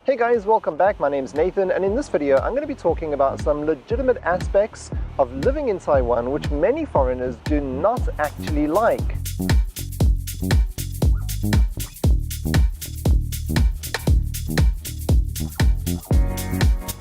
Hey guys, welcome back. My name's Nathan, and in this video I'm going to be talking about some legitimate aspects of living in Taiwan which many foreigners do not actually like.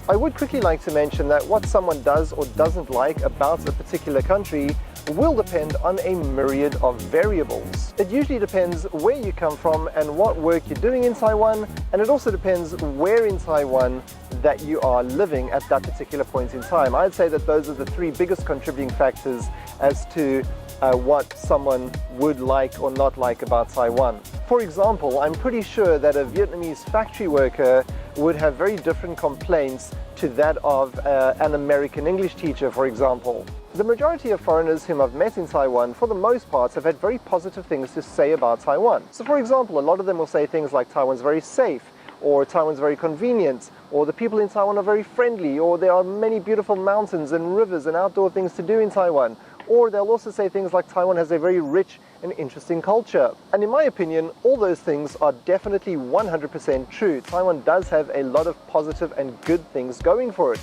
I would quickly like to mention that what someone does or doesn't like about a particular country will depend on a myriad of variables. It usually depends where you come from and what work you're doing in Taiwan, and it also depends where in Taiwan that you are living at that particular point in time. I'd say that those are the three biggest contributing factors as to what someone would like or not like about Taiwan. For example, I'm pretty sure that a Vietnamese factory worker would have very different complaints to that of an American English teacher, for example. The majority of foreigners whom I've met in Taiwan, for the most part, have had very positive things to say about Taiwan. So for example, a lot of them will say things like Taiwan's very safe, or Taiwan's very convenient, or the people in Taiwan are very friendly, or there are many beautiful mountains and rivers and outdoor things to do in Taiwan. Or they'll also say things like Taiwan has a very rich and interesting culture. And in my opinion, all those things are definitely 100% true. Taiwan does have a lot of positive and good things going for it.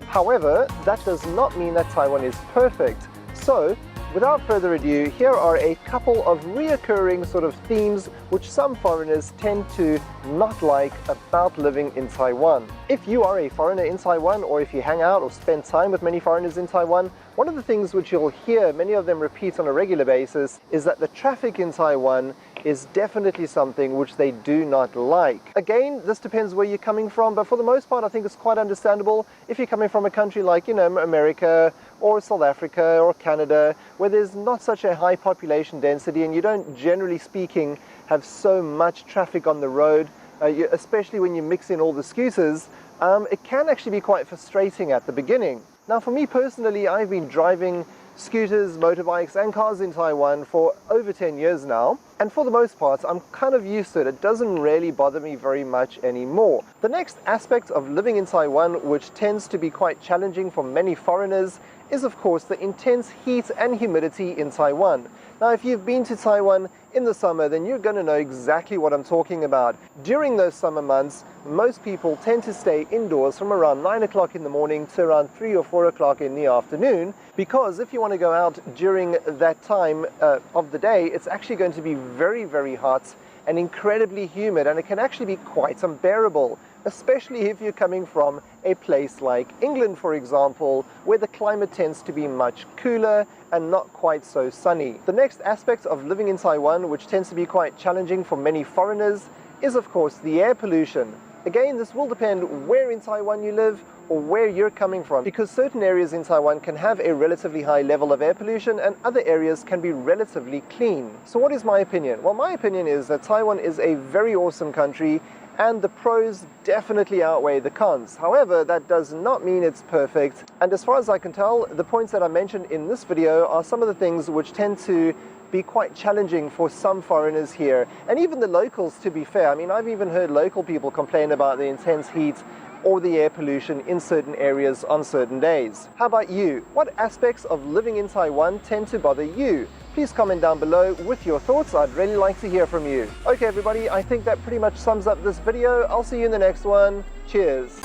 However, that does not mean that Taiwan is perfect. So, without further ado, here are a couple of reoccurring sort of themes which some foreigners tend to not like about living in Taiwan. If you are a foreigner in Taiwan, or if you hang out or spend time with many foreigners in Taiwan, one of the things which you'll hear many of them repeat on a regular basis is that the traffic in Taiwan is definitely something which they do not like. Again, this depends where you're coming from, but for the most part I think it's quite understandable if you're coming from a country like, America or South Africa or Canada, where there's not such a high population density and you don't, generally speaking, have so much traffic on the road, especially when you mix in all the scooters. It can actually be quite frustrating at the beginning. Now for me personally, I've been driving scooters, motorbikes and cars in Taiwan for over 10 years now, and for the most part I'm kind of used to it. It doesn't really bother me very much anymore. The next aspect of living in Taiwan, which tends to be quite challenging for many foreigners, is of course the intense heat and humidity in Taiwan. Now if you've been to Taiwan in the summer, then you're going to know exactly what I'm talking about. During those summer months, most people tend to stay indoors from around 9 o'clock in the morning to around 3 or 4 o'clock in the afternoon, because if you want to go out during that time of the day, it's actually going to be very, very hot and incredibly humid, and it can actually be quite unbearable, especially if you're coming from a place like England, for example, where the climate tends to be much cooler and not quite so sunny. The next aspect of living in Taiwan, which tends to be quite challenging for many foreigners, is of course the air pollution. Again, this will depend where in Taiwan you live or where you're coming from, because certain areas in Taiwan can have a relatively high level of air pollution and other areas can be relatively clean. So what is my opinion? Well, my opinion is that Taiwan is a very awesome country and the pros definitely outweigh the cons. However, that does not mean it's perfect, and as far as I can tell, the points that I mentioned in this video are some of the things which tend to be quite challenging for some foreigners here, and even the locals, to be fair. I mean, I've even heard local people complain about the intense heat or the air pollution in certain areas on certain days. How about you? What aspects of living in Taiwan tend to bother you? Please comment down below with your thoughts. I'd really like to hear from you. Okay everybody, I think that pretty much sums up this video. I'll see you in the next one. Cheers.